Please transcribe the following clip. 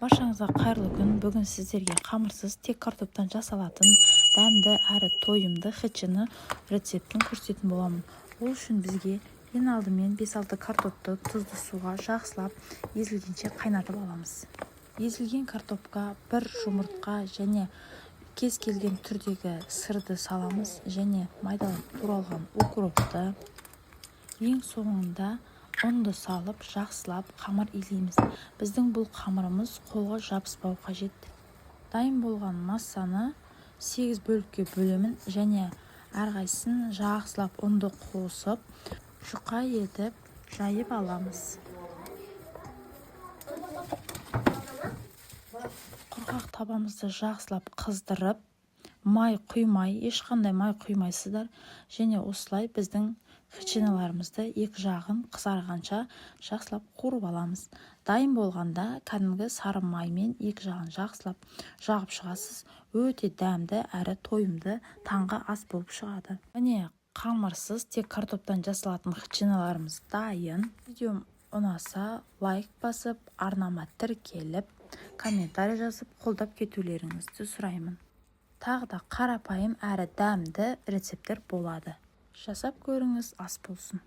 Баршаңызға қайырлы күн. Бүгін сіздерге қамырсыз тек картоптан жасалатын дәмді әрі тойымды хичини рецептін көрсететін боламын. Ол үшін бізге ең алдымен 5-6 картопты тұзды суға жақсылап езілгенше қайнатып аламыз. Езілген картопқа бір жұмыртқа және кез келген түрдегі сырды саламыз және майдалап туралған укропты. Ең соңында ұнды салып, жақсылап қамыр илейміз. Біздің бұл қамырымыз қолға жабыспау қажет. Дайын болған массаны 8 бөлікке бөлемін және әрқайсысын жақсылап ұнды қосып, жұқа етіп жайып аламыз. Құрғақ табамызды жақсылап қыздырып, май құймай, ешқандай май құймайсыздар және осылай біздің хичиниларымызды екі жағын қызарғанша жақсылап қуырып аламыз. Дайын болғанда кәдімгі сары маймен екі жағын жақсылап жағып шығасыз. Өте дәмді әрі тойымды таңғы ас болып шығады. Міне қамырсыз тек картоптан жасалатын хичиниларымыз дайын. Видеом ұнаса лайк басып, арнама тіркеліп, комментарий жазып қолдап кетулеріңізді сұраймын. Тағы да қарапайым әрі дәмді рецепттер болады. Жасап көріңіз, ас болсын.